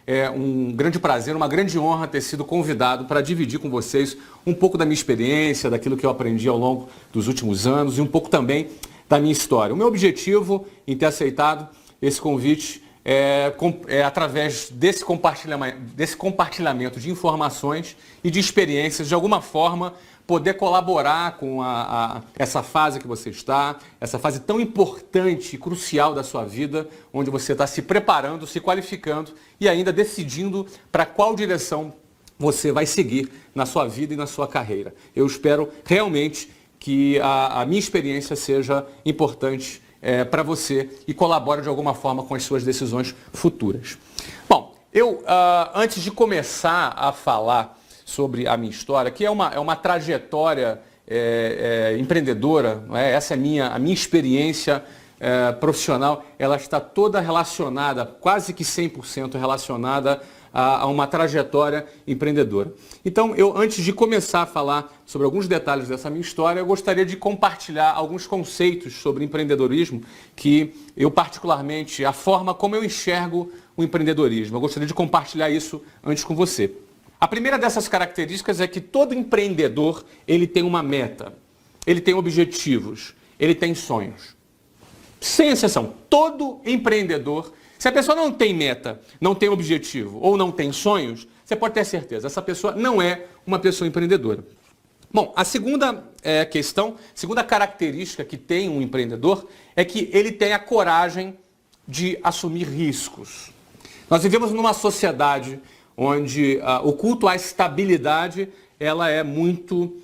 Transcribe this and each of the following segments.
É um grande prazer, uma grande honra ter sido convidado para dividir com vocês um pouco da minha experiência, daquilo que eu aprendi ao longo dos últimos anos e um pouco também da minha história. O meu objetivo em ter aceitado esse convite é através desse compartilhamento de informações e de experiências, de alguma forma, poder colaborar com essa fase que você está, essa fase tão importante e crucial da sua vida, onde você está se preparando, se qualificando e ainda decidindo para qual direção você vai seguir na sua vida e na sua carreira. Eu espero realmente que a minha experiência seja importante para você e colabore de alguma forma com as suas decisões futuras. Bom, antes de começar a falar sobre a minha história, que é uma trajetória empreendedora, não é? Essa é a minha experiência profissional, ela está toda relacionada, quase que 100% relacionada a uma trajetória empreendedora. Então, antes de começar a falar sobre alguns detalhes dessa minha história, eu gostaria de compartilhar alguns conceitos sobre empreendedorismo que eu particularmente, a forma como eu enxergo o empreendedorismo. Eu gostaria de compartilhar isso antes com você. A primeira dessas características é que todo empreendedor, ele tem uma meta, ele tem objetivos, ele tem sonhos. Sem exceção, todo empreendedor, se a pessoa não tem meta, não tem objetivo ou não tem sonhos, você pode ter certeza, essa pessoa não é uma pessoa empreendedora. Bom, a segunda segunda característica que tem um empreendedor é que ele tem a coragem de assumir riscos. Nós vivemos numa sociedade onde o culto à estabilidade ela é muito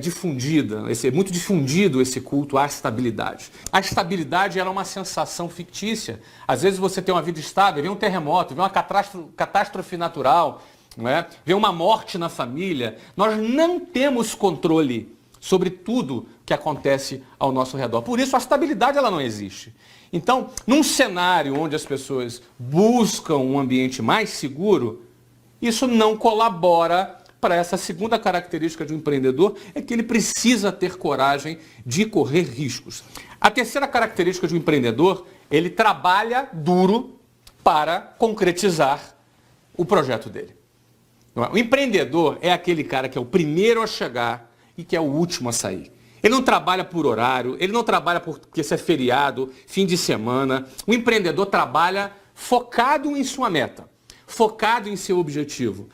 difundida, muito difundido esse culto à estabilidade. A estabilidade ela é uma sensação fictícia. Às vezes você tem uma vida estável, vem um terremoto, vem uma catástrofe natural, não é? Vem uma morte na família. Nós não temos controle sobre tudo que acontece ao nosso redor. Por isso a estabilidade ela não existe. Então, num cenário onde as pessoas buscam um ambiente mais seguro, isso não colabora para essa segunda característica de um empreendedor, é que ele precisa ter coragem de correr riscos. A terceira característica de um empreendedor, ele trabalha duro para concretizar o projeto dele. O empreendedor é aquele cara que é o primeiro a chegar e que é o último a sair. Ele não trabalha por horário, ele não trabalha porque isso é feriado, fim de semana. O empreendedor trabalha focado em sua meta, focado em seu objetivo.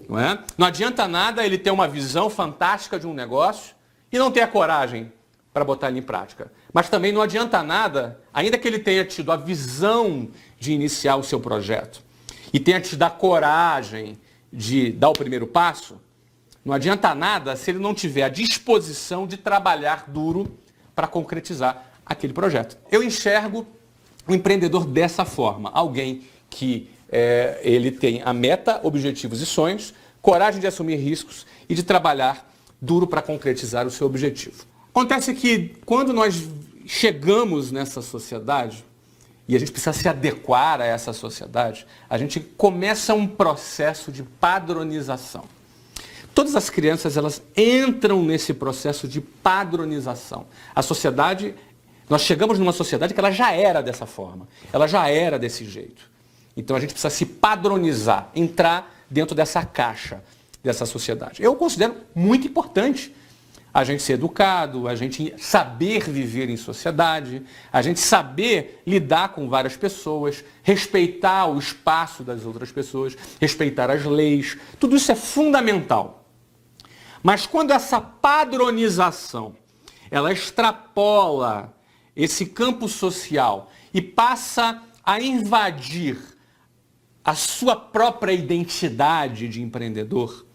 Não é? Não adianta nada ele ter uma visão fantástica de um negócio e não ter a coragem para botar ele em prática. Mas também não adianta nada, ainda que ele tenha tido a visão de iniciar o seu projeto e tenha tido a coragem de dar o primeiro passo, não adianta nada se ele não tiver a disposição de trabalhar duro para concretizar aquele projeto. Eu enxergo o empreendedor dessa forma, alguém que ele tem a meta, objetivos e sonhos, coragem de assumir riscos e de trabalhar duro para concretizar o seu objetivo. Acontece que quando nós chegamos nessa sociedade, e a gente precisa se adequar a essa sociedade, a gente começa um processo de padronização. Todas as crianças, elas entram nesse processo de padronização. A sociedade, nós chegamos numa sociedade que ela já era dessa forma, ela já era desse jeito. Então a gente precisa se padronizar, entrar dentro dessa caixa, dessa sociedade. Eu considero muito importante a gente ser educado, a gente saber viver em sociedade, a gente saber lidar com várias pessoas, respeitar o espaço das outras pessoas, respeitar as leis. Tudo isso é fundamental. Mas quando essa padronização, ela extrapola esse campo social e passa a invadir a sua própria identidade de empreendedor,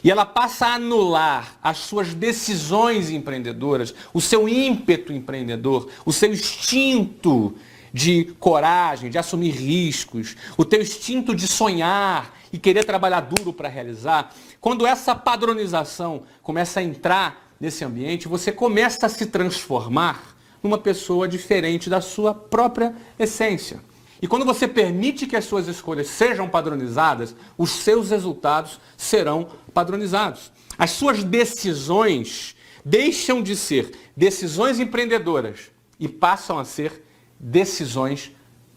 e ela passa a anular as suas decisões empreendedoras, o seu ímpeto empreendedor, o seu instinto de coragem, de assumir riscos, o teu instinto de sonhar e querer trabalhar duro para realizar. Quando essa padronização começa a entrar nesse ambiente, você começa a se transformar numa pessoa diferente da sua própria essência. E quando você permite que as suas escolhas sejam padronizadas, os seus resultados serão padronizados. As suas decisões deixam de ser decisões empreendedoras e passam a ser decisões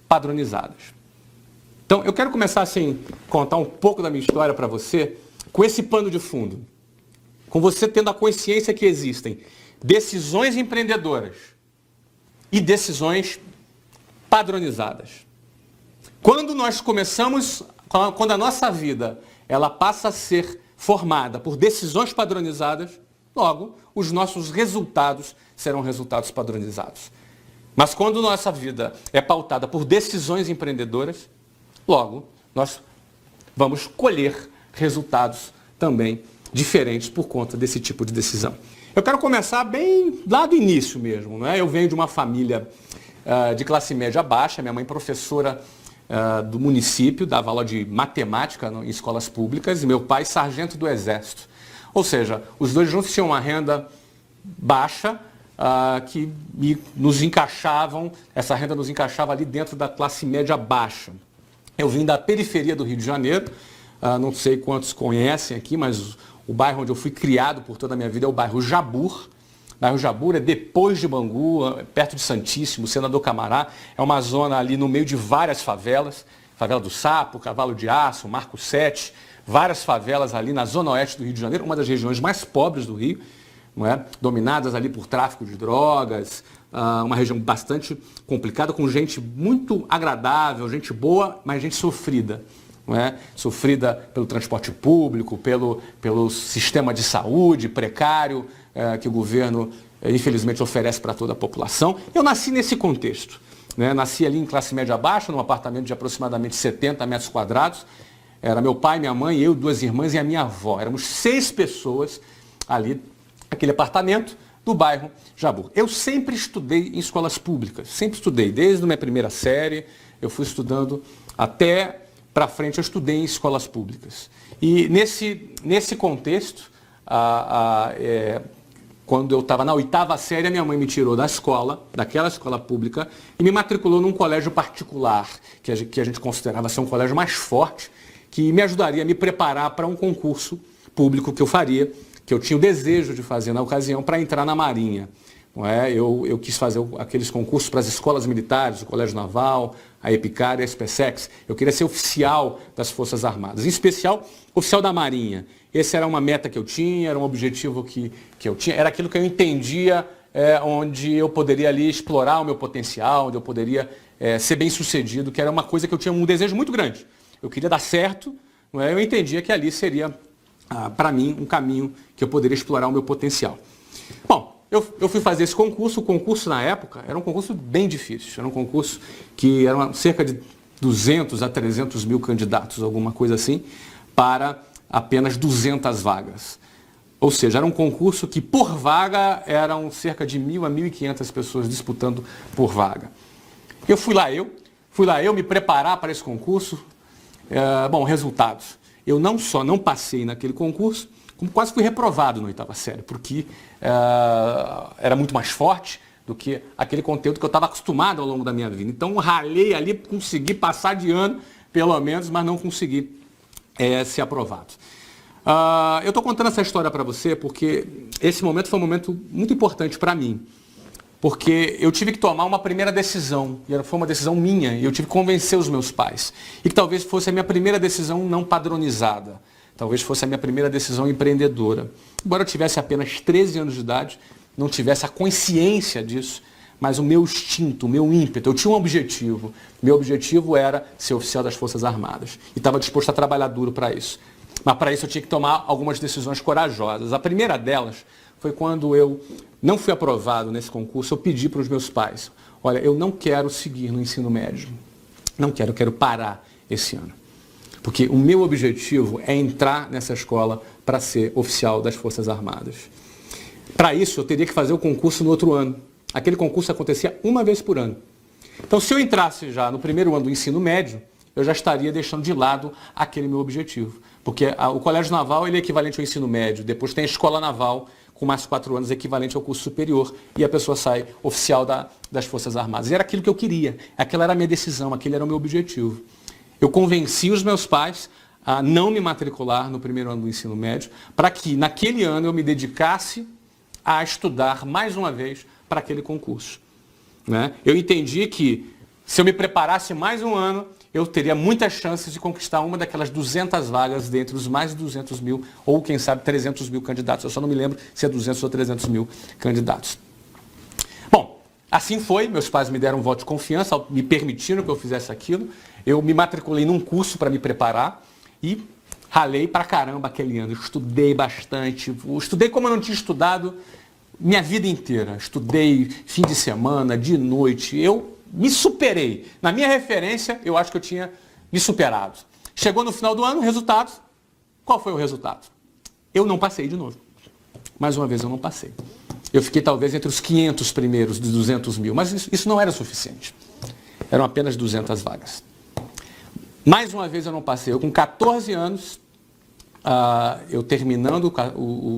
padronizadas. Então, eu quero começar assim, contar um pouco da minha história para você, com esse pano de fundo. Com você tendo a consciência que existem decisões empreendedoras e decisões padronizadas. Quando a nossa vida ela passa a ser formada por decisões padronizadas, logo, os nossos resultados serão resultados padronizados. Mas quando nossa vida é pautada por decisões empreendedoras, logo, nós vamos colher resultados também diferentes por conta desse tipo de decisão. Eu quero começar bem lá do início mesmo, não é? Eu venho de uma família de classe média baixa, minha mãe professora do município, dava aula de matemática em escolas públicas, e meu pai sargento do Exército. Ou seja, os dois juntos tinham uma renda baixa, que nos encaixavam, essa renda nos encaixava ali dentro da classe média baixa. Eu vim da periferia do Rio de Janeiro, não sei quantos conhecem aqui, mas o bairro onde eu fui criado por toda a minha vida é o bairro Jabur. O bairro Jabur é depois de Bangu, perto de Santíssimo, Senador Camará. É uma zona ali no meio de várias favelas, Favela do Sapo, Cavalo de Aço, Marco 7, várias favelas ali na zona oeste do Rio de Janeiro, uma das regiões mais pobres do Rio, não é? Dominadas ali por tráfico de drogas, uma região bastante complicada, com gente muito agradável, gente boa, mas gente sofrida. Não é? Sofrida pelo transporte público, pelo sistema de saúde precário que o governo, infelizmente, oferece para toda a população. Eu nasci nesse contexto. Né? Nasci ali em classe média baixa, num apartamento de aproximadamente 70 metros quadrados. Era meu pai, minha mãe, eu, 2 irmãs e a minha avó. Éramos 6 pessoas ali naquele apartamento do bairro Jabur. Eu sempre estudei em escolas públicas, sempre estudei. Desde a minha primeira série, eu fui estudando até para frente, eu estudei em escolas públicas. E nesse contexto, quando eu estava na 8ª série, a minha mãe me tirou da escola, daquela escola pública, e me matriculou num colégio particular, que a gente considerava ser um colégio mais forte, que me ajudaria a me preparar para um concurso público que eu faria, que eu tinha o desejo de fazer na ocasião, para entrar na Marinha. Não é? Eu quis fazer aqueles concursos para as escolas militares, o Colégio Naval, a EPICAR e a SPSEX. Eu queria ser oficial das Forças Armadas, em especial oficial da Marinha. Essa era uma meta que eu tinha, era um objetivo que eu tinha, era aquilo que eu entendia onde eu poderia ali explorar o meu potencial, onde eu poderia ser bem sucedido, que era uma coisa que eu tinha um desejo muito grande. Eu queria dar certo, não é? Eu entendia que ali seria, para mim, um caminho que eu poderia explorar o meu potencial. Bom, eu fui fazer esse concurso. O concurso, na época, era um concurso bem difícil. Era um concurso que eram cerca de 200 a 300 mil candidatos, alguma coisa assim, para apenas 200 vagas. Ou seja, era um concurso que, por vaga, eram cerca de 1.000 a 1.500 pessoas disputando por vaga. Fui lá eu me preparar para esse concurso. Bom, resultados. Eu não só não passei naquele concurso, como quase fui reprovado na 8ª série, porque era muito mais forte do que aquele conteúdo que eu estava acostumado ao longo da minha vida. Então, ralei ali, consegui passar de ano, pelo menos, mas não consegui ser aprovado. Eu estou contando essa história para você porque esse momento foi um momento muito importante para mim, porque eu tive que tomar uma primeira decisão, e foi uma decisão minha, e eu tive que convencer os meus pais, e que talvez fosse a minha primeira decisão não padronizada. Talvez fosse a minha primeira decisão empreendedora. Embora eu tivesse apenas 13 anos de idade, não tivesse a consciência disso, mas o meu instinto, o meu ímpeto, eu tinha um objetivo. Meu objetivo era ser oficial das Forças Armadas. E estava disposto a trabalhar duro para isso. Mas para isso eu tinha que tomar algumas decisões corajosas. A primeira delas foi quando eu não fui aprovado nesse concurso, eu pedi para os meus pais: olha, eu não quero seguir no ensino médio. Não quero, eu quero parar esse ano. Porque o meu objetivo é entrar nessa escola para ser oficial das Forças Armadas. Para isso, eu teria que fazer o concurso no outro ano. Aquele concurso acontecia uma vez por ano. Então, se eu entrasse já no primeiro ano do ensino médio, eu já estaria deixando de lado aquele meu objetivo. Porque o colégio naval ele é equivalente ao ensino médio, depois tem a escola naval, com mais 4 anos, equivalente ao curso superior, e a pessoa sai oficial das Forças Armadas. E era aquilo que eu queria, aquela era a minha decisão, aquele era o meu objetivo. Eu convenci os meus pais a não me matricular no primeiro ano do ensino médio, para que naquele ano eu me dedicasse a estudar mais uma vez para aquele concurso. Né? Eu entendi que se eu me preparasse mais um ano, eu teria muitas chances de conquistar uma daquelas 200 vagas dentre os mais de 200 mil, ou quem sabe 300 mil candidatos. Eu só não me lembro se é 200 ou 300 mil candidatos. Bom, assim foi. Meus pais me deram um voto de confiança, me permitiram que eu fizesse aquilo. Eu me matriculei num curso para me preparar e ralei pra caramba aquele ano. Estudei bastante. Estudei como eu não tinha estudado minha vida inteira. Estudei fim de semana, de noite. Eu me superei. Na minha referência, eu acho que eu tinha me superado. Chegou no final do ano, resultado. Qual foi o resultado? Eu não passei de novo. Mais uma vez, eu não passei. Eu fiquei talvez entre os 500 primeiros dos 200 mil, mas isso não era suficiente. Eram apenas 200 vagas. Mais uma vez eu não passei. Eu com 14 anos, eu terminando,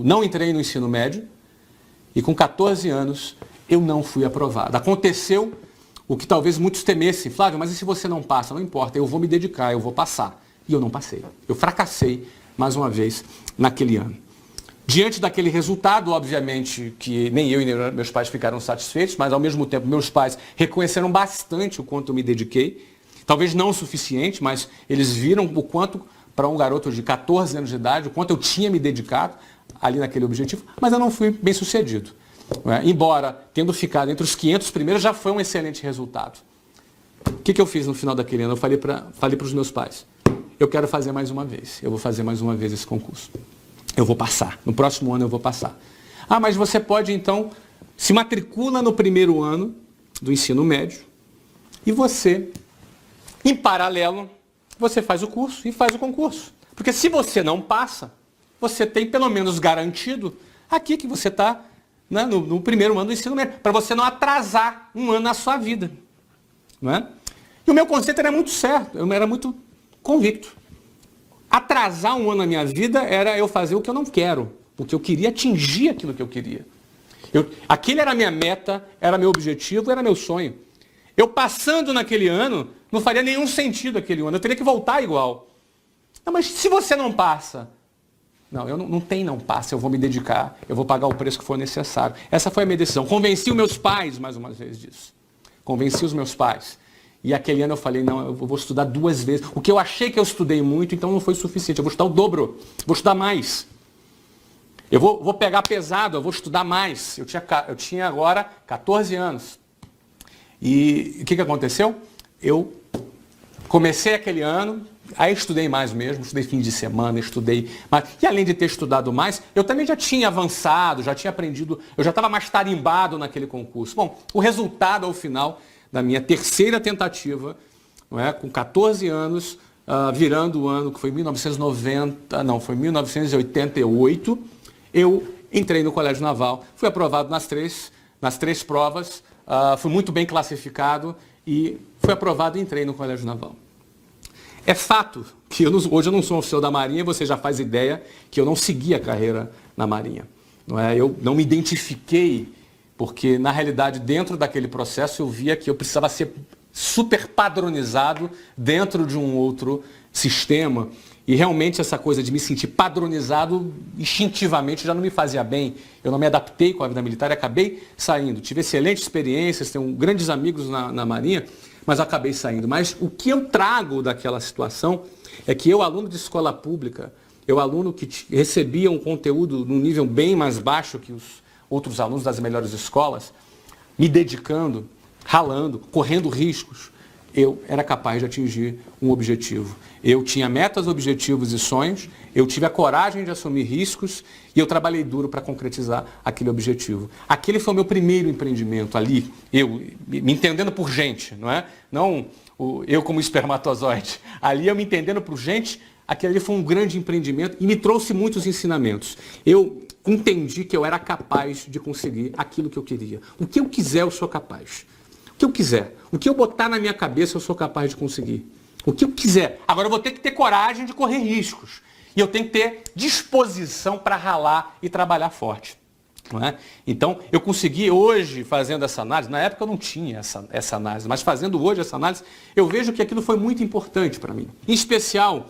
não entrei no ensino médio, e com 14 anos eu não fui aprovado. Aconteceu o que talvez muitos temessem. Flávio, mas e se você não passa? Não importa, eu vou me dedicar, eu vou passar. E eu não passei. Eu fracassei mais uma vez naquele ano. Diante daquele resultado, obviamente, que nem eu e nem meus pais ficaram satisfeitos, mas ao mesmo tempo meus pais reconheceram bastante o quanto eu me dediquei. Talvez não o suficiente, mas eles viram o quanto, para um garoto de 14 anos de idade, o quanto eu tinha me dedicado ali naquele objetivo, mas eu não fui bem sucedido. Embora, tendo ficado entre os 500 primeiros, já foi um excelente resultado. O que eu fiz no final daquele ano? Eu falei para os meus pais, eu quero fazer mais uma vez, eu vou fazer mais uma vez esse concurso. Eu vou passar, no próximo ano eu vou passar. Ah, mas você pode então, se matricula no primeiro ano do ensino médio e você, em paralelo, você faz o curso e faz o concurso. Porque se você não passa, você tem pelo menos garantido aqui que você está no primeiro ano do ensino médio, para você não atrasar um ano na sua vida. Não é? E o meu conceito era muito certo, eu era muito convicto. Atrasar um ano na minha vida era eu fazer o que eu não quero, porque eu queria atingir aquilo que eu queria. Aquele era a minha meta, era meu objetivo, era meu sonho. Eu passando naquele ano, não faria nenhum sentido aquele ano, eu teria que voltar igual. Não, mas se você não passa... Não, eu não passa, eu vou me dedicar, eu vou pagar o preço que for necessário. Essa foi a minha decisão. Convenci os meus pais, mais uma vez, disso. Convenci os meus pais. E aquele ano eu falei, não, eu vou estudar 2 vezes. O que eu achei que eu estudei muito, então não foi suficiente. Eu vou estudar o dobro, vou estudar mais. Eu vou pegar pesado, eu vou estudar mais. Eu tinha agora 14 anos. E o que aconteceu? Eu comecei aquele ano, aí estudei mais mesmo, estudei fim de semana, estudei mais. E além de ter estudado mais, eu também já tinha avançado, já tinha aprendido, eu já estava mais tarimbado naquele concurso. Bom, o resultado ao final da minha terceira tentativa, não é, com 14 anos, virando o ano que foi 1988, eu entrei no Colégio Naval, fui aprovado nas três provas, fui muito bem classificado e fui aprovado e entrei no Colégio Naval. É fato que hoje eu não sou um oficial da Marinha, você já faz ideia que eu não segui a carreira na Marinha. Não é? Eu não me identifiquei, porque na realidade dentro daquele processo eu via que eu precisava ser super padronizado dentro de um outro sistema. E realmente essa coisa de me sentir padronizado instintivamente já não me fazia bem. Eu não me adaptei com a vida militar e acabei saindo. Tive excelentes experiências, tenho grandes amigos na Marinha, mas acabei saindo. Mas o que eu trago daquela situação é que eu, aluno de escola pública, eu, aluno que recebia um conteúdo num nível bem mais baixo que os outros alunos das melhores escolas, me dedicando, ralando, correndo riscos, eu era capaz de atingir um objetivo. Eu tinha metas, objetivos e sonhos, eu tive a coragem de assumir riscos e eu trabalhei duro para concretizar aquele objetivo. Aquele foi o meu primeiro empreendimento ali, eu me entendendo por gente, não é? Não eu como espermatozoide. Ali eu me entendendo por gente, aquele ali foi um grande empreendimento e me trouxe muitos ensinamentos. Eu entendi que eu era capaz de conseguir aquilo que eu queria. O que eu quiser, eu sou capaz. O que eu quiser. O que eu botar na minha cabeça, eu sou capaz de conseguir. O que eu quiser. Agora eu vou ter que ter coragem de correr riscos. E eu tenho que ter disposição para ralar e trabalhar forte. Não é? Então, eu consegui hoje, fazendo essa análise, na época eu não tinha essa análise, mas fazendo hoje essa análise, eu vejo que aquilo foi muito importante para mim. Em especial,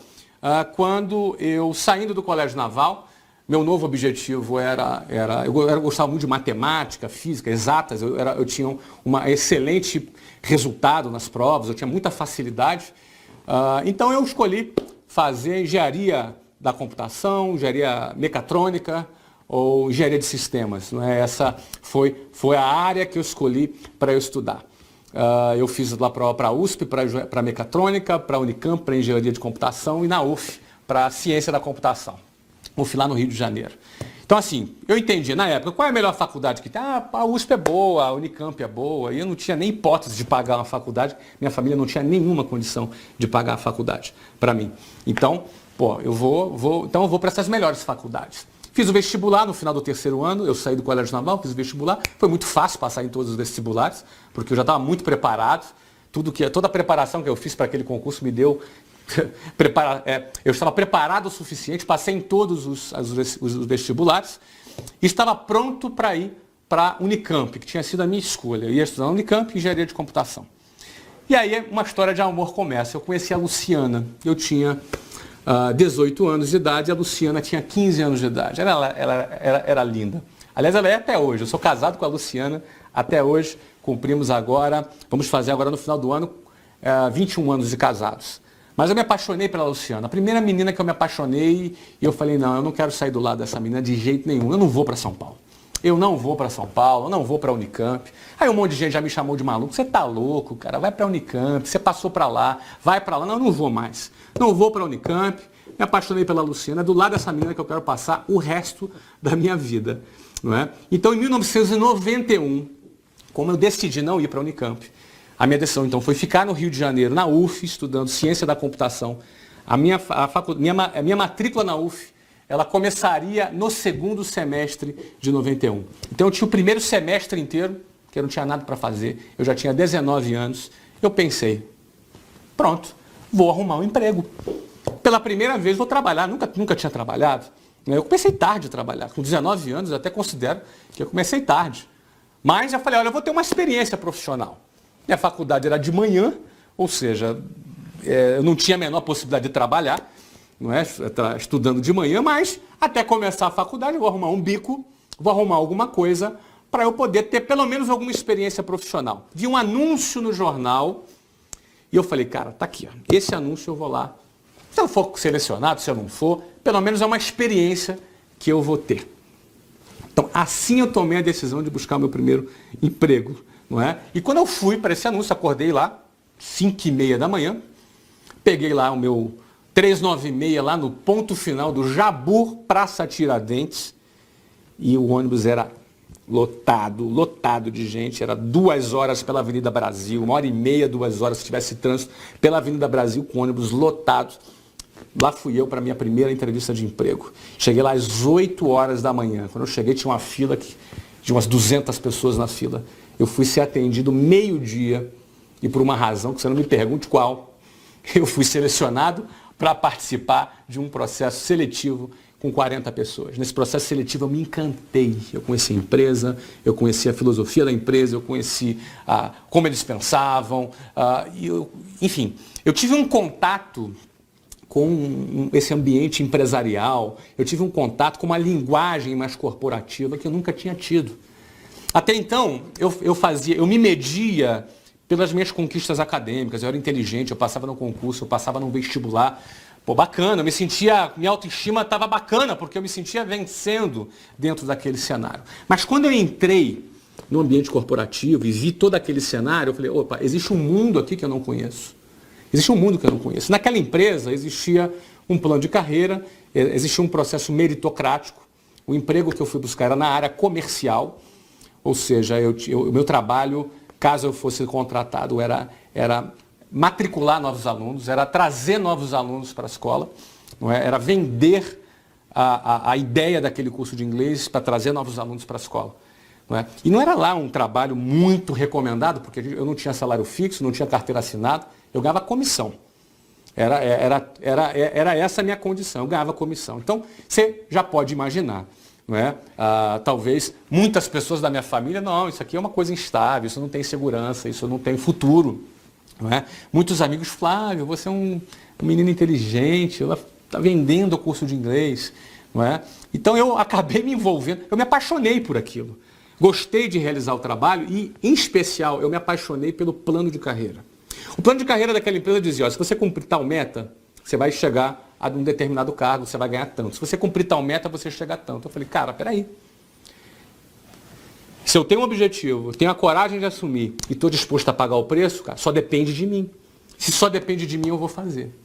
quando eu, saindo do Colégio Naval, meu novo objetivo eu gostava muito de matemática, física, exatas, eu tinha um excelente resultado nas provas, eu tinha muita facilidade. Então, eu escolhi fazer engenharia da computação, engenharia mecatrônica, ou engenharia de sistemas. Não é? Essa foi a área que eu escolhi para eu estudar. Eu fiz lá para a USP, para mecatrônica, para a Unicamp, para engenharia de computação e na UF, para ciência da computação. UF lá no Rio de Janeiro. Então assim, eu entendi na época, qual é a melhor faculdade que tem? A USP é boa, a Unicamp é boa, e eu não tinha nem hipótese de pagar uma faculdade, minha família não tinha nenhuma condição de pagar a faculdade para mim. Então, eu vou para essas melhores faculdades. Fiz o vestibular no final do terceiro ano, eu saí do Colégio Naval, fiz o vestibular. Foi muito fácil passar em todos os vestibulares, porque eu já estava muito preparado. Toda a preparação que eu fiz para aquele concurso me deu... eu estava preparado o suficiente, passei em todos os vestibulares e estava pronto para ir para a Unicamp, que tinha sido a minha escolha. Eu ia estudar na Unicamp e engenharia de computação. E aí uma história de amor começa. Eu conheci a Luciana, eu tinha... 18 anos de idade, e a Luciana tinha 15 anos de idade. Ela era linda. Aliás, ela é até hoje. Eu sou casado com a Luciana até hoje. Vamos fazer agora no final do ano, 21 anos de casados. Mas eu me apaixonei pela Luciana. A primeira menina que eu me apaixonei, e eu falei, não, eu não quero sair do lado dessa menina de jeito nenhum. Eu não vou para São Paulo. Eu não vou para São Paulo, eu não vou para a Unicamp. Aí um monte de gente já me chamou de maluco. Você tá louco, cara, vai para a Unicamp, você passou para lá, vai para lá. Não, eu não vou mais. Não vou para a Unicamp, me apaixonei pela Luciana, é do lado dessa menina que eu quero passar o resto da minha vida. Não é? Então, em 1991, como eu decidi não ir para a Unicamp, a minha decisão então foi ficar no Rio de Janeiro, na UF, estudando ciência da computação. A minha matrícula na UF, ela começaria no segundo semestre de 91. Então eu tinha o primeiro semestre inteiro, que eu não tinha nada para fazer, eu já tinha 19 anos. Eu pensei, pronto, vou arrumar um emprego. Pela primeira vez vou trabalhar, nunca tinha trabalhado. Eu comecei tarde a trabalhar, com 19 anos eu até considero que eu comecei tarde. Mas já falei, olha, eu vou ter uma experiência profissional. Minha faculdade era de manhã, ou seja, eu não tinha a menor possibilidade de trabalhar. Não é? Estudando de manhã, mas até começar a faculdade eu vou arrumar um bico, vou arrumar alguma coisa para eu poder ter pelo menos alguma experiência profissional. Vi um anúncio no jornal e eu falei, cara, tá aqui, ó, esse anúncio eu vou lá. Se eu for selecionado, se eu não for, pelo menos é uma experiência que eu vou ter. Então, assim eu tomei a decisão de buscar o meu primeiro emprego. Não é? E quando eu fui para esse anúncio, acordei lá, 5h30 da manhã, peguei lá o meu 396 lá no ponto final do Jabur, Praça Tiradentes, e o ônibus era lotado de gente, era 2 horas pela Avenida Brasil, 1h30, 2 horas se tivesse trânsito pela Avenida Brasil com ônibus lotados. Lá fui eu para a minha primeira entrevista de emprego. Cheguei lá às 8 horas da manhã. Quando eu cheguei tinha uma fila de umas 200 pessoas na fila. Eu fui ser atendido meio-dia e por uma razão que você não me pergunte qual, eu fui selecionado para participar de um processo seletivo com 40 pessoas. Nesse processo seletivo eu me encantei. Eu conheci a empresa, eu conheci a filosofia da empresa, eu conheci como eles pensavam. Enfim, eu tive um contato com esse ambiente empresarial, eu tive um contato com uma linguagem mais corporativa que eu nunca tinha tido. Até então, eu me media pelas minhas conquistas acadêmicas, eu era inteligente, eu passava no concurso, eu passava no vestibular. Pô, bacana, minha autoestima estava bacana, porque eu me sentia vencendo dentro daquele cenário. Mas quando eu entrei no ambiente corporativo e vi todo aquele cenário, eu falei, opa, existe um mundo aqui que eu não conheço. Existe um mundo que eu não conheço. Naquela empresa existia um plano de carreira, existia um processo meritocrático. O emprego que eu fui buscar era na área comercial, ou seja, o meu trabalho, caso eu fosse contratado, era matricular novos alunos, era trazer novos alunos para a escola, não é? Era vender a ideia daquele curso de inglês para trazer novos alunos para a escola. Não é? E não era lá um trabalho muito recomendado, porque eu não tinha salário fixo, não tinha carteira assinada, eu ganhava comissão. Era essa a minha condição, eu ganhava comissão. Então, você já pode imaginar, não é? Talvez muitas pessoas da minha família, não, isso aqui é uma coisa instável, isso não tem segurança, isso não tem futuro. Não é? Muitos amigos, Flávio, você é um menino inteligente, está vendendo o curso de inglês. Não é? Então eu acabei me envolvendo, eu me apaixonei por aquilo. Gostei de realizar o trabalho e, em especial, eu me apaixonei pelo plano de carreira. O plano de carreira daquela empresa dizia, ó, se você cumprir tal meta, você vai chegar a um determinado cargo, você vai ganhar tanto. Se você cumprir tal meta, você chega a tanto. Eu falei, cara, peraí. Se eu tenho um objetivo, tenho a coragem de assumir e estou disposto a pagar o preço, cara, só depende de mim. Se só depende de mim, eu vou fazer.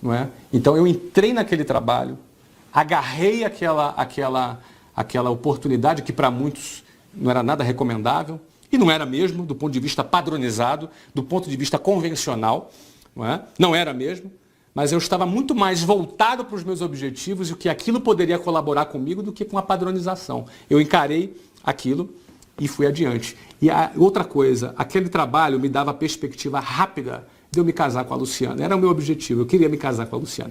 Não é? Então eu entrei naquele trabalho, agarrei aquela oportunidade que para muitos não era nada recomendável, e não era mesmo, do ponto de vista padronizado, do ponto de vista convencional, não era mesmo, mas eu estava muito mais voltado para os meus objetivos e o que aquilo poderia colaborar comigo do que com a padronização. Eu encarei aquilo e fui adiante. E outra coisa, aquele trabalho me dava a perspectiva rápida de eu me casar com a Luciana. Era o meu objetivo, eu queria me casar com a Luciana.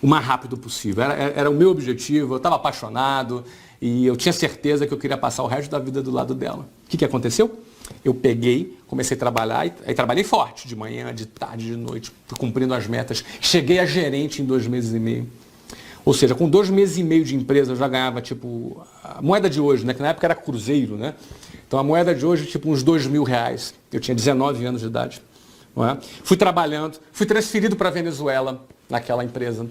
O mais rápido possível. Era o meu objetivo, eu estava apaixonado e eu tinha certeza que eu queria passar o resto da vida do lado dela. O que aconteceu? Eu peguei, comecei a trabalhar, aí trabalhei forte, de manhã, de tarde, de noite, fui cumprindo as metas. Cheguei a gerente em 2 meses e meio. Ou seja, com 2 meses e meio de empresa eu já ganhava, tipo, a moeda de hoje, né? Que na época era cruzeiro, né? Então a moeda de hoje, tipo, uns R$2.000. Eu tinha 19 anos de idade. Não é? Fui trabalhando, fui transferido para a Venezuela, naquela empresa.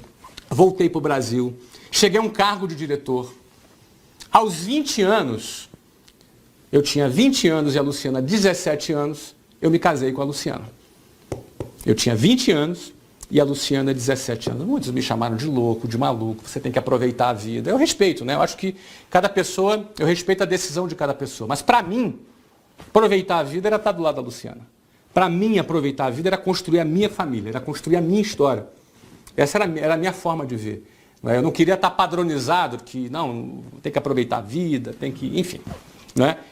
Voltei para o Brasil, cheguei a um cargo de diretor. Aos 20 anos, eu tinha 20 anos e a Luciana 17 anos, eu me casei com a Luciana. Eu tinha 20 anos e a Luciana 17 anos. Muitos me chamaram de louco, de maluco, você tem que aproveitar a vida. Eu respeito, né? Eu acho que cada pessoa, eu respeito a decisão de cada pessoa. Mas para mim, aproveitar a vida era estar do lado da Luciana. Para mim, aproveitar a vida era construir a minha família, era construir a minha história. Essa era a minha forma de ver. Eu não queria estar padronizado, que não, tem que aproveitar a vida, tem que, enfim.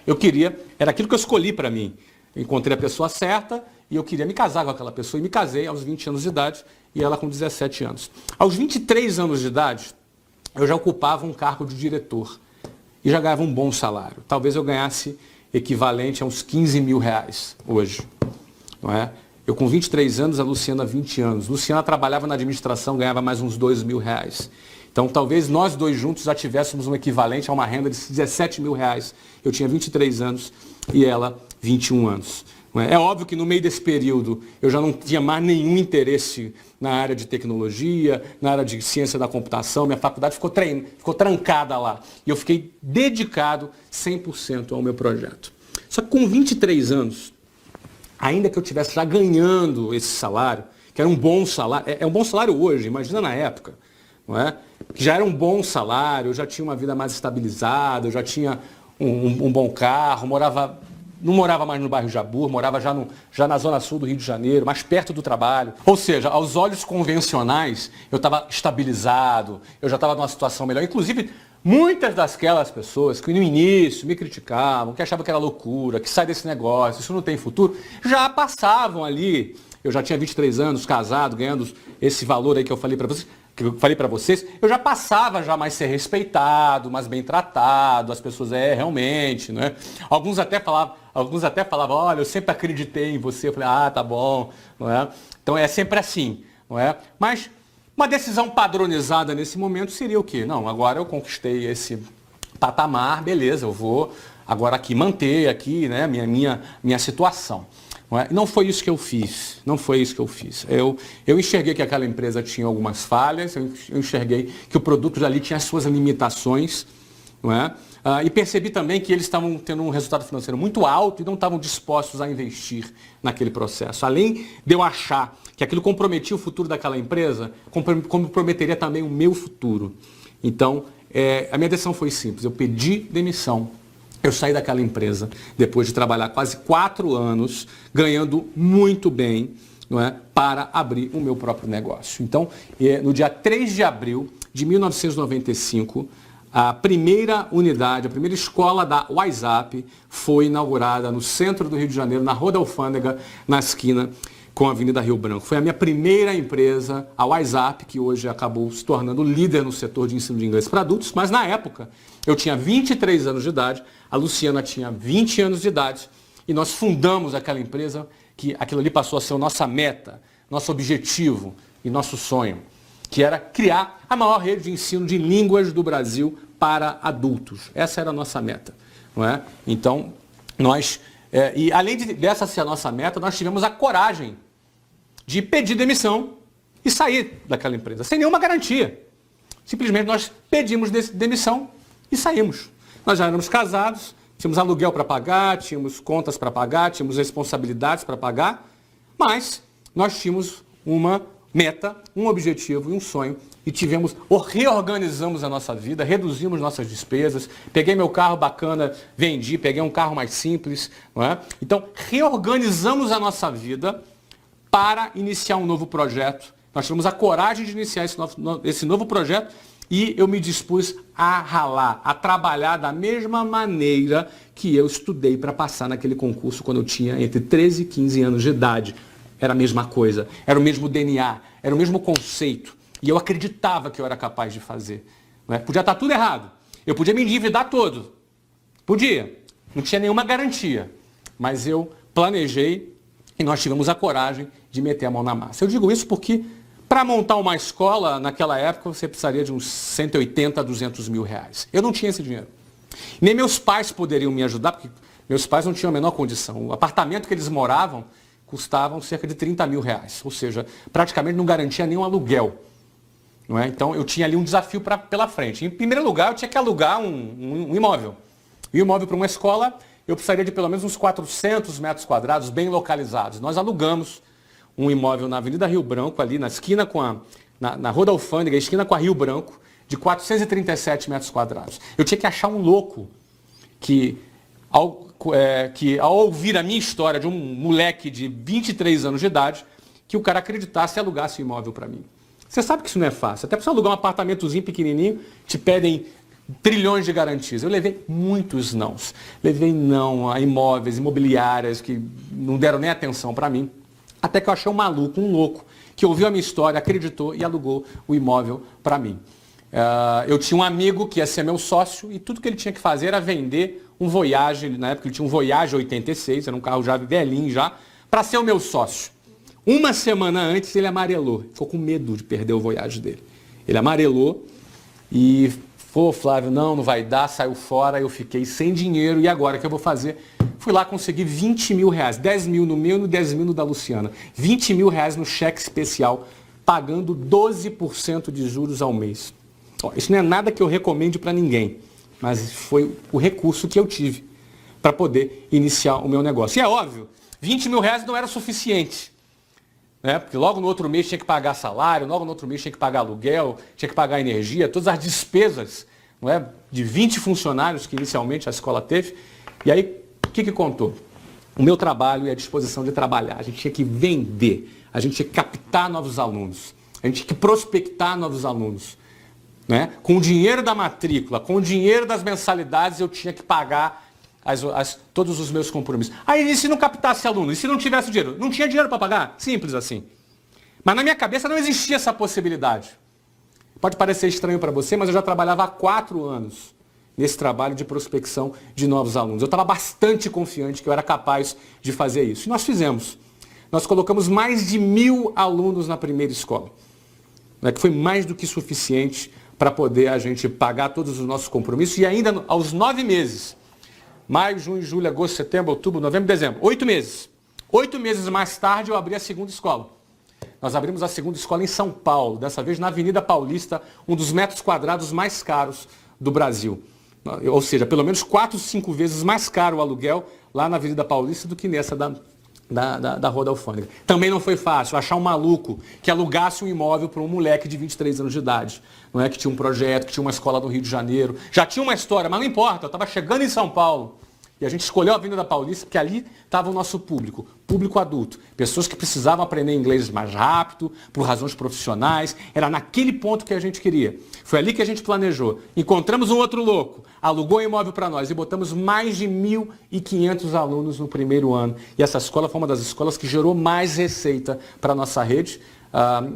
Eu queria, era aquilo que eu escolhi para mim. Eu encontrei a pessoa certa e eu queria me casar com aquela pessoa. E me casei aos 20 anos de idade e ela com 17 anos. Aos 23 anos de idade, eu já ocupava um cargo de diretor e já ganhava um bom salário. Talvez eu ganhasse equivalente a uns R$15.000 hoje. Não é? Eu com 23 anos, a Luciana 20 anos. Luciana trabalhava na administração, ganhava mais uns R$2.000. Então talvez nós dois juntos já tivéssemos um equivalente a uma renda de R$17.000. Eu tinha 23 anos e ela 21 anos. É óbvio que no meio desse período eu já não tinha mais nenhum interesse na área de tecnologia, na área de ciência da computação. Minha faculdade ficou trancada lá. E eu fiquei dedicado 100% ao meu projeto. Só que com 23 anos, ainda que eu estivesse já ganhando esse salário, que era um bom salário, é um bom salário hoje, imagina na época, não é? Que já era um bom salário, eu já tinha uma vida mais estabilizada, eu já tinha um bom carro, não morava mais no bairro Jabu, morava já na zona sul do Rio de Janeiro, mais perto do trabalho. Ou seja, aos olhos convencionais, eu estava estabilizado, eu já estava numa situação melhor. Inclusive, muitas daquelas pessoas que no início me criticavam, que achavam que era loucura, que sai desse negócio, isso não tem futuro, já passavam ali. Eu já tinha 23 anos, casado, ganhando esse valor aí que eu falei para vocês, eu já passava já mais ser respeitado, mais bem tratado, as pessoas, realmente, né? Alguns até falavam, olha, eu sempre acreditei em você, eu falei, tá bom, não é? Então é sempre assim, não é? Mas uma decisão padronizada nesse momento seria o quê? Não, agora eu conquistei esse patamar, beleza, eu vou agora aqui manter aqui, né, minha situação. Não foi isso que eu fiz, não foi isso que eu fiz. Eu enxerguei que aquela empresa tinha algumas falhas, eu enxerguei que o produto dali tinha as suas limitações, não é? E percebi também que eles estavam tendo um resultado financeiro muito alto e não estavam dispostos a investir naquele processo. Além de eu achar que aquilo comprometia o futuro daquela empresa, comprometeria também o meu futuro. Então, a minha decisão foi simples, eu pedi demissão. Eu saí daquela empresa depois de trabalhar quase 4 anos, ganhando muito bem, não é, para abrir o meu próprio negócio. Então, no dia 3 de abril de 1995, a primeira unidade, a primeira escola da WhatsApp foi inaugurada no centro do Rio de Janeiro, na Rua da Alfândega, na esquina, com a Avenida Rio Branco. Foi a minha primeira empresa, a WhatsApp, que hoje acabou se tornando líder no setor de ensino de inglês para adultos, mas na época eu tinha 23 anos de idade, a Luciana tinha 20 anos de idade, e nós fundamos aquela empresa, que aquilo ali passou a ser a nossa meta, nosso objetivo e nosso sonho, que era criar a maior rede de ensino de línguas do Brasil para adultos. Essa era a nossa meta, não é? Então, nós, e além dessa ser a nossa meta, nós tivemos a coragem de pedir demissão e sair daquela empresa, sem nenhuma garantia. Simplesmente nós pedimos demissão e saímos. Nós já éramos casados, tínhamos aluguel para pagar, tínhamos contas para pagar, tínhamos responsabilidades para pagar, mas nós tínhamos uma meta, um objetivo e um sonho e reorganizamos a nossa vida, reduzimos nossas despesas, peguei meu carro bacana, vendi, peguei um carro mais simples, não é? Então, reorganizamos a nossa vida para iniciar um novo projeto. Nós tivemos a coragem de iniciar esse novo projeto e eu me dispus a ralar, a trabalhar da mesma maneira que eu estudei para passar naquele concurso quando eu tinha entre 13 e 15 anos de idade. Era a mesma coisa, era o mesmo DNA, era o mesmo conceito. E eu acreditava que eu era capaz de fazer. Não é? Podia estar tudo errado. Eu podia me endividar todo. Podia. Não tinha nenhuma garantia. Mas eu planejei e nós tivemos a coragem de meter a mão na massa. Eu digo isso porque para montar uma escola, naquela época, você precisaria de uns 180 a 200 mil reais. Eu não tinha esse dinheiro. Nem meus pais poderiam me ajudar, porque meus pais não tinham a menor condição. O apartamento que eles moravam custavam cerca de 30 mil reais. Ou seja, praticamente não garantia nenhum aluguel. Não é? Então, eu tinha ali um desafio pela frente. Em primeiro lugar, eu tinha que alugar um imóvel. E o imóvel para uma escola, eu precisaria de pelo menos uns 400 metros quadrados bem localizados. Nós alugamos um imóvel na Avenida Rio Branco, ali na esquina na Rua da Alfândega, esquina com a Rio Branco, de 437 metros quadrados. Eu tinha que achar um louco que ao ouvir a minha história de um moleque de 23 anos de idade, que o cara acreditasse e alugasse o imóvel para mim. Você sabe que isso não é fácil. Até para você alugar um apartamentozinho pequenininho, te pedem trilhões de garantias. Eu levei muitos nãos. Levei não a imóveis, imobiliárias, que não deram nem atenção para mim. Até que eu achei um maluco, um louco, que ouviu a minha história, acreditou e alugou o imóvel para mim. Eu tinha um amigo que ia ser meu sócio e tudo que ele tinha que fazer era vender um Voyage, na época ele tinha um Voyage 86, era um carro já velhinho já, para ser o meu sócio. Uma semana antes ele amarelou, ficou com medo de perder o Voyage dele. Ele amarelou e falou, Flávio, não vai dar, saiu fora, eu fiquei sem dinheiro e agora o que eu vou fazer? Fui lá conseguir 20 mil reais, 10 mil no meu e 10 mil no da Luciana. 20 mil reais no cheque especial, pagando 12% de juros ao mês. Isso não é nada que eu recomende para ninguém, mas foi o recurso que eu tive para poder iniciar o meu negócio. E é óbvio, 20 mil reais não era suficiente, né? Porque logo no outro mês tinha que pagar salário, logo no outro mês tinha que pagar aluguel, tinha que pagar energia, todas as despesas, não é? De 20 funcionários que inicialmente a escola teve. E aí, o que contou? O meu trabalho e a disposição de trabalhar. A gente tinha que vender, a gente tinha que captar novos alunos, a gente tinha que prospectar novos alunos. Né? Com o dinheiro da matrícula, com o dinheiro das mensalidades, eu tinha que pagar todos os meus compromissos. Aí, e se não captasse aluno? E se não tivesse dinheiro? Não tinha dinheiro para pagar? Simples assim. Mas na minha cabeça não existia essa possibilidade. Pode parecer estranho para você, mas eu já trabalhava há 4 anos nesse trabalho de prospecção de novos alunos. Eu estava bastante confiante que eu era capaz de fazer isso. E nós fizemos. Nós colocamos mais de 1.000 alunos na primeira escola, né, que foi mais do que suficiente para poder a gente pagar todos os nossos compromissos e ainda aos 9 meses, maio, junho, julho, agosto, setembro, outubro, novembro, dezembro, 8 meses. 8 meses mais tarde eu abri a segunda escola. Nós abrimos a segunda escola em São Paulo, dessa vez na Avenida Paulista, um dos metros quadrados mais caros do Brasil. Ou seja, pelo menos 4, 5 vezes mais caro o aluguel lá na Avenida Paulista do que nessa da Rua da Alfândega. Também não foi fácil achar um maluco que alugasse um imóvel para um moleque de 23 anos de idade, não é? Que tinha um projeto, que tinha uma escola no Rio de Janeiro. Já tinha uma história, mas não importa, eu estava chegando em São Paulo. E a gente escolheu a Avenida Paulista porque ali estava o nosso público, público adulto. Pessoas que precisavam aprender inglês mais rápido, por razões profissionais. Era naquele ponto que a gente queria. Foi ali que a gente planejou. Encontramos um outro louco, alugou um imóvel para nós e botamos mais de 1.500 alunos no primeiro ano. E essa escola foi uma das escolas que gerou mais receita para a nossa rede.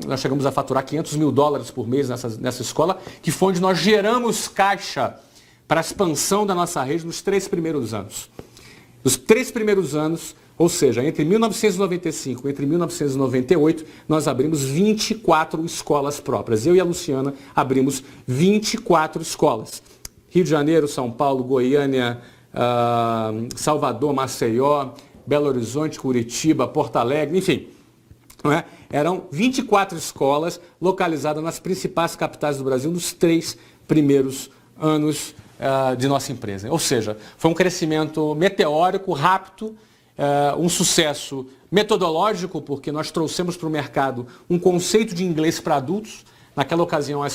Nós chegamos a faturar $500 mil por mês nessa escola, que foi onde nós geramos caixa para a expansão da nossa rede nos 3 primeiros anos. Nos 3 primeiros anos, ou seja, entre 1995 e entre 1998, nós abrimos 24 escolas próprias. Eu e a Luciana abrimos 24 escolas. Rio de Janeiro, São Paulo, Goiânia, Salvador, Maceió, Belo Horizonte, Curitiba, Porto Alegre, enfim. Não é? Eram 24 escolas localizadas nas principais capitais do Brasil nos 3 primeiros anos de nossa empresa. Ou seja, foi um crescimento meteórico, rápido, um sucesso metodológico, porque nós trouxemos para o mercado um conceito de inglês para adultos. Naquela ocasião, as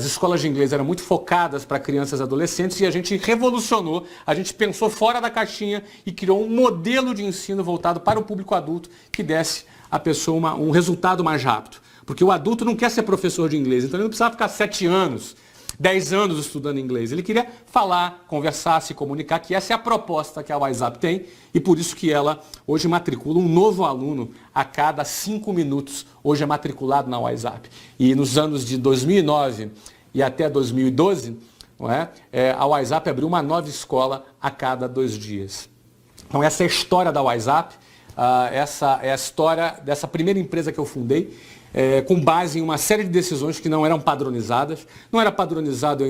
escolas de inglês eram muito focadas para crianças e adolescentes e a gente revolucionou, a gente pensou fora da caixinha e criou um modelo de ensino voltado para o público adulto que desse à pessoa um resultado mais rápido. Porque o adulto não quer ser professor de inglês, então ele não precisava ficar 7 anos, 10 anos estudando inglês. Ele queria falar, conversar, se comunicar, que essa é a proposta que a WhatsApp tem e por isso que ela hoje matricula um novo aluno a cada 5 minutos. Hoje é matriculado na WhatsApp. E nos anos de 2009 e até 2012, não é? A WhatsApp abriu uma nova escola a cada 2 dias. Então essa é a história da WhatsApp, essa é a história dessa primeira empresa que eu fundei. Com base em uma série de decisões que não eram padronizadas. Não era padronizado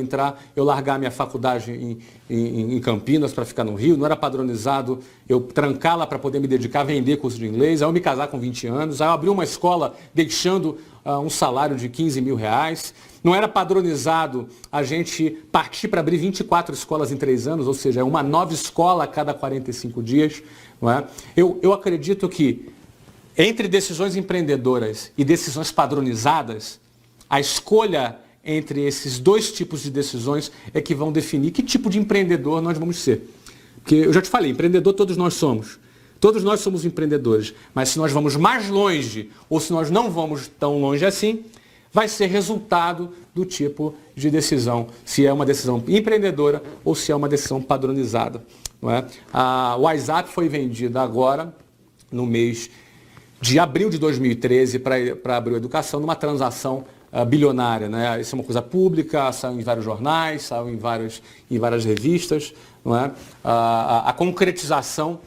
eu largar minha faculdade em Campinas para ficar no Rio, não era padronizado eu trancá-la para poder me dedicar a vender curso de inglês, aí eu me casar com 20 anos, aí eu abri uma escola deixando um salário de R$15 mil. Não era padronizado a gente partir para abrir 24 escolas em 3 anos, ou seja, uma nova escola a cada 45 dias. Não é? Eu acredito que entre decisões empreendedoras e decisões padronizadas, a escolha entre esses 2 tipos de decisões é que vão definir que tipo de empreendedor nós vamos ser. Porque eu já te falei, empreendedor todos nós somos. Todos nós somos empreendedores. Mas se nós vamos mais longe ou se nós não vamos tão longe assim, vai ser resultado do tipo de decisão. Se é uma decisão empreendedora ou se é uma decisão padronizada. Não é? A WhatsApp foi vendida agora, no mês de abril de 2013 para Abril Educação, numa transação bilionária. Né? Isso é uma coisa pública, saiu em vários jornais, saiu em várias revistas. Não é? A concretização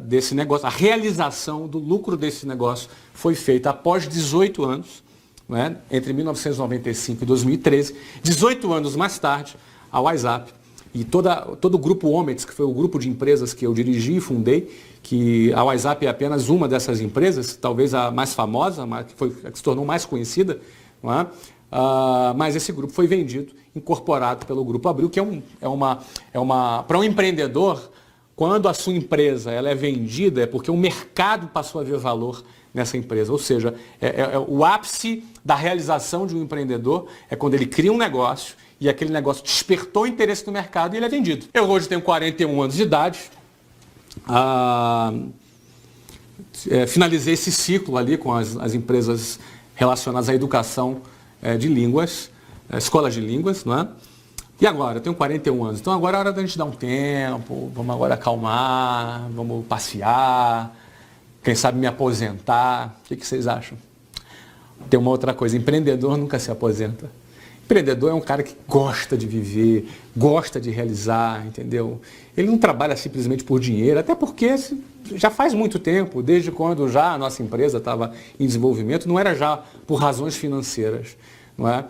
desse negócio, a realização do lucro desse negócio foi feita após 18 anos, não é? Entre 1995 e 2013. 18 anos mais tarde, a WhatsApp e todo o grupo Omets, que foi o grupo de empresas que eu dirigi e fundei, que a WhatsApp é apenas uma dessas empresas, talvez a mais famosa, que se tornou mais conhecida, não é? Mas esse grupo foi vendido, incorporado pelo Grupo Abril, que para um empreendedor, quando a sua empresa ela é vendida, é porque o mercado passou a ver valor nessa empresa. Ou seja, o ápice da realização de um empreendedor é quando ele cria um negócio e aquele negócio despertou interesse no mercado e ele é vendido. Eu hoje tenho 41 anos de idade, finalizei esse ciclo ali com as empresas relacionadas à educação de línguas, escolas de línguas, não é? E agora? Eu tenho 41 anos, então agora é hora da gente dar um tempo, vamos agora acalmar, vamos passear, quem sabe me aposentar. O que vocês acham? Tem uma outra coisa, empreendedor nunca se aposenta. Empreendedor é um cara que gosta de viver, gosta de realizar, entendeu? Ele não trabalha simplesmente por dinheiro, até porque já faz muito tempo, desde quando já a nossa empresa estava em desenvolvimento, não era já por razões financeiras, não é?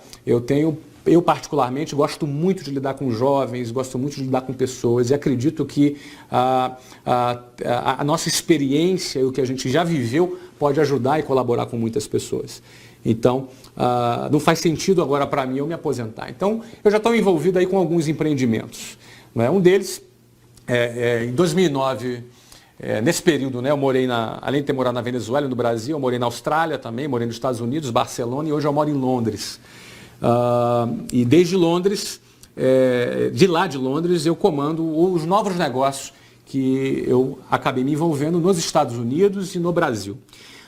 Eu particularmente gosto muito de lidar com jovens, gosto muito de lidar com pessoas e acredito que a nossa experiência e o que a gente já viveu pode ajudar e colaborar com muitas pessoas. Então, não faz sentido agora para mim eu me aposentar. Então, eu já estou envolvido aí com alguns empreendimentos. Não é? Um deles, em 2009, nesse período, né, eu morei, além de ter morado na Venezuela e no Brasil, eu morei na Austrália também, morei nos Estados Unidos, Barcelona, e hoje eu moro em Londres. E desde Londres, de lá de Londres, eu comando os novos negócios que eu acabei me envolvendo nos Estados Unidos e no Brasil.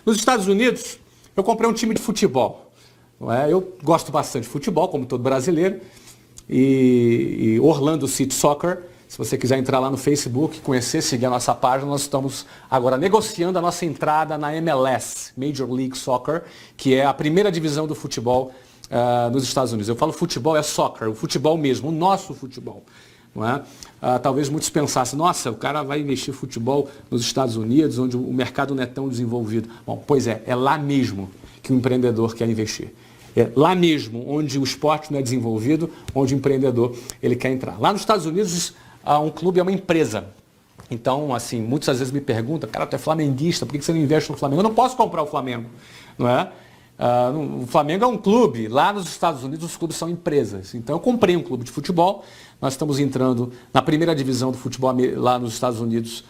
Nos Estados Unidos, eu comprei um time de futebol. Não é? Eu gosto bastante de futebol, como todo brasileiro, e Orlando City Soccer. Se você quiser entrar lá no Facebook, conhecer, seguir a nossa página, nós estamos agora negociando a nossa entrada na MLS, Major League Soccer, que é a primeira divisão do futebol nos Estados Unidos. Eu falo futebol, é soccer, o futebol mesmo, o nosso futebol. Não é? Talvez muitos pensassem, nossa, o cara vai investir em futebol nos Estados Unidos, onde o mercado não é tão desenvolvido. Bom, pois é lá mesmo que o empreendedor quer investir. É lá mesmo onde o esporte não é desenvolvido, onde o empreendedor ele quer entrar. Lá nos Estados Unidos, um clube é uma empresa. Então, assim, muitas vezes me perguntam, cara, tu é flamenguista, por que você não investe no Flamengo? Eu não posso comprar o Flamengo, não é? O Flamengo é um clube, lá nos Estados Unidos os clubes são empresas. Então eu comprei um clube de futebol, nós estamos entrando na primeira divisão do futebol lá nos Estados Unidos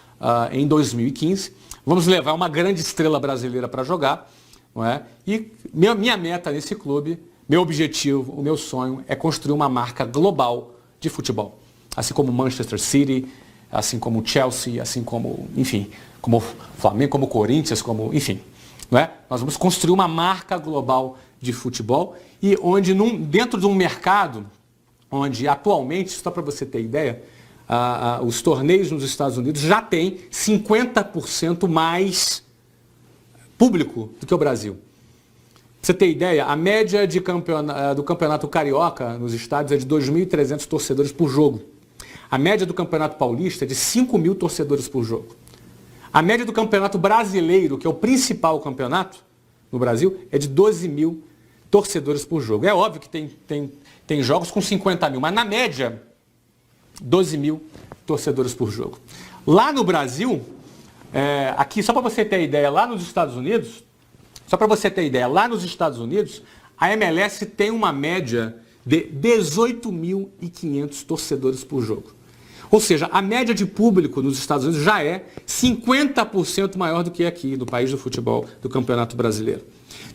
em 2015. Vamos levar uma grande estrela brasileira para jogar, não é? E minha meta nesse clube, meu objetivo, o meu sonho é construir uma marca global de futebol. Assim como Manchester City, assim como Chelsea, assim como, enfim, como Flamengo, como Corinthians, como, enfim. Não é? Nós vamos construir uma marca global de futebol e onde dentro de um mercado onde atualmente, só para você ter ideia, os torneios nos Estados Unidos já têm 50% mais público do que o Brasil. Pra você ter ideia, a média do campeonato carioca nos estádios é de 2.300 torcedores por jogo. A média do campeonato paulista é de 5.000 torcedores por jogo. A média do campeonato brasileiro, que é o principal campeonato no Brasil, é de 12.000 torcedores por jogo. É óbvio que tem jogos com 50.000, mas na média, 12.000 torcedores por jogo. Lá no Brasil, aqui só para você ter ideia, lá nos Estados Unidos, a MLS tem uma média de 18.500 torcedores por jogo. Ou seja, a média de público nos Estados Unidos já é 50% maior do que aqui, no país do futebol, do Campeonato Brasileiro.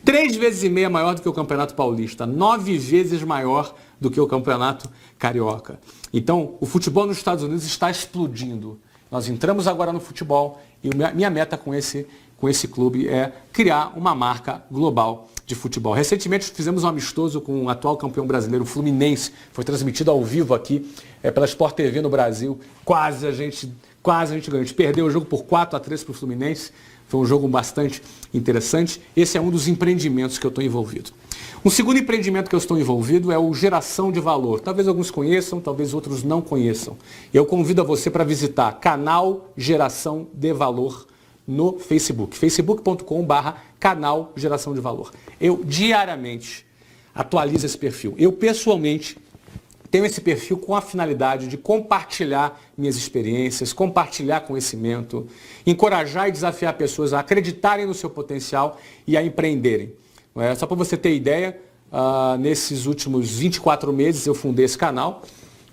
3,5 vezes maior do que o Campeonato Paulista, 9 vezes maior do que o Campeonato Carioca. Então, o futebol nos Estados Unidos está explodindo. Nós entramos agora no futebol e minha meta com esse clube é criar uma marca global de futebol. Recentemente fizemos um amistoso com o atual campeão brasileiro, o Fluminense. Foi transmitido ao vivo aqui pela Sport TV no Brasil. Quase a gente ganhou. A gente perdeu o jogo por 4-3 para o Fluminense. Foi um jogo bastante interessante. Esse é um dos empreendimentos que eu estou envolvido. Um segundo empreendimento que eu estou envolvido é o Geração de Valor. Talvez alguns conheçam, talvez outros não conheçam. Eu convido a você para visitar canal Geração de Valor no Facebook, facebook.com/canal Geração de Valor. Eu diariamente atualizo esse perfil. Eu pessoalmente tenho esse perfil com a finalidade de compartilhar minhas experiências, compartilhar conhecimento, encorajar e desafiar pessoas a acreditarem no seu potencial e a empreenderem. Só para você ter ideia, nesses últimos 24 meses eu fundei esse canal,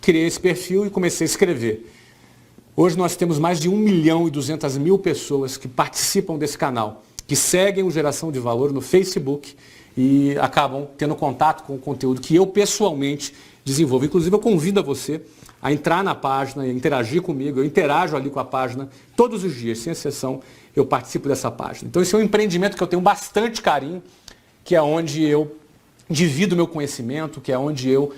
criei esse perfil e comecei a escrever. Hoje nós temos mais de 1.200.000 pessoas que participam desse canal, que seguem o Geração de Valor no Facebook e acabam tendo contato com o conteúdo que eu pessoalmente desenvolvo. Inclusive eu convido a você a entrar na página e interagir comigo. Eu interajo ali com a página todos os dias, sem exceção, eu participo dessa página. Então esse é um empreendimento que eu tenho bastante carinho, que é onde eu divido meu conhecimento, que é onde eu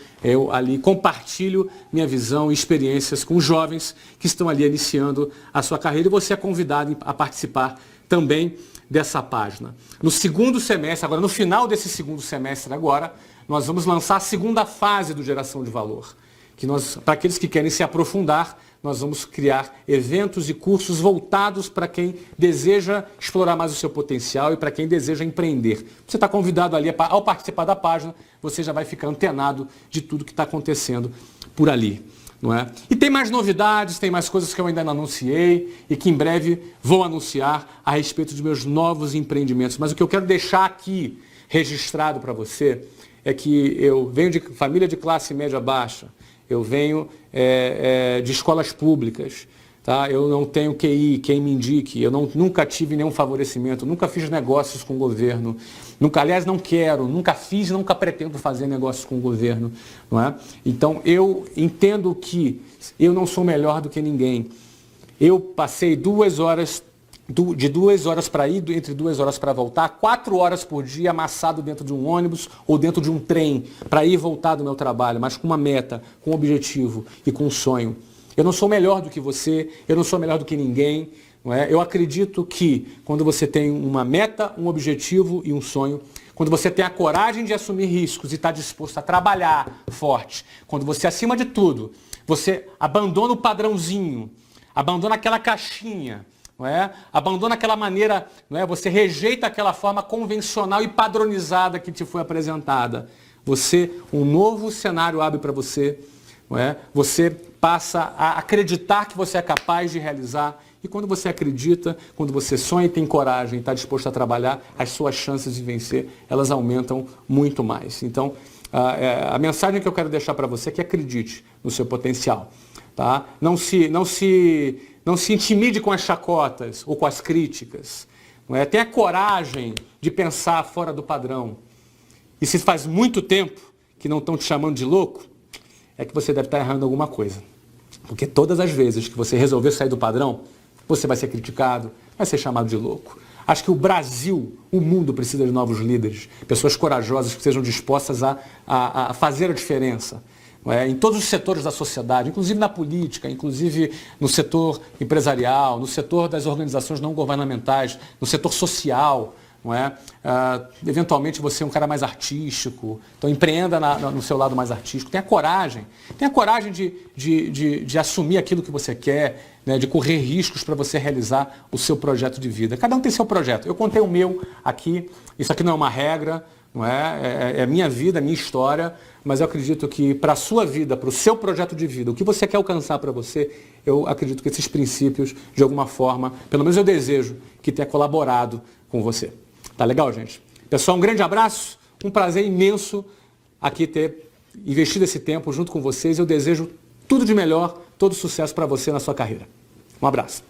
ali compartilho minha visão e experiências com jovens que estão ali iniciando a sua carreira, e você é convidado a participar também dessa página. No segundo semestre, agora no final desse segundo semestre agora, nós vamos lançar a segunda fase do Geração de Valor, que para aqueles que querem se aprofundar, nós vamos criar eventos e cursos voltados para quem deseja explorar mais o seu potencial e para quem deseja empreender. Você está convidado ali, ao participar da página, você já vai ficar antenado de tudo que está acontecendo por ali. Não é? E tem mais novidades, tem mais coisas que eu ainda não anunciei e que em breve vou anunciar a respeito dos meus novos empreendimentos. Mas o que eu quero deixar aqui registrado para você é que eu venho de família de classe média baixa, eu venho de escolas públicas, tá? Eu não tenho QI, quem me indique, eu nunca tive nenhum favorecimento, nunca fiz negócios com o governo, aliás, não quero, nunca fiz, nunca pretendo fazer negócios com o governo, não é? Então, eu entendo que eu não sou melhor do que ninguém. Eu passei 2 horas, de 2 horas para ir, entre 2 horas para voltar, 4 horas por dia amassado dentro de um ônibus ou dentro de um trem para ir e voltar do meu trabalho, mas com uma meta, com um objetivo e com um sonho. Eu não sou melhor do que você, eu não sou melhor do que ninguém. Não é? Eu acredito que quando você tem uma meta, um objetivo e um sonho, quando você tem a coragem de assumir riscos e está disposto a trabalhar forte, quando você, acima de tudo, você abandona o padrãozinho, abandona aquela caixinha, não é? Abandona aquela maneira, não é? Você rejeita aquela forma convencional e padronizada que te foi apresentada. Um novo cenário abre para você, não é? Você passa a acreditar que você é capaz de realizar. E quando você acredita, quando você sonha e tem coragem e está disposto a trabalhar, as suas chances de vencer, elas aumentam muito mais. Então, a mensagem que eu quero deixar para você é que acredite no seu potencial. Tá? Não se intimide com as chacotas ou com as críticas. Não é? Tenha coragem de pensar fora do padrão. E se faz muito tempo que não estão te chamando de louco, é que você deve estar errando alguma coisa. Porque todas as vezes que você resolver sair do padrão, você vai ser criticado, vai ser chamado de louco. Acho que o Brasil, o mundo precisa de novos líderes, pessoas corajosas que sejam dispostas a fazer a diferença. Em todos os setores da sociedade, inclusive na política, inclusive no setor empresarial, no setor das organizações não governamentais, no setor social. Não é? Eventualmente você é um cara mais artístico, então empreenda no seu lado mais artístico, tenha coragem de assumir aquilo que você quer, né? De correr riscos para você realizar o seu projeto de vida. Cada um tem seu projeto, eu contei o meu aqui, isso aqui não é uma regra, não é? É minha vida, é minha história, mas eu acredito que para a sua vida, para o seu projeto de vida, o que você quer alcançar para você, eu acredito que esses princípios, de alguma forma, pelo menos eu desejo que tenha colaborado com você. Tá legal, gente? Pessoal, um grande abraço, um prazer imenso aqui ter investido esse tempo junto com vocês. Eu desejo tudo de melhor, todo sucesso para você na sua carreira. Um abraço.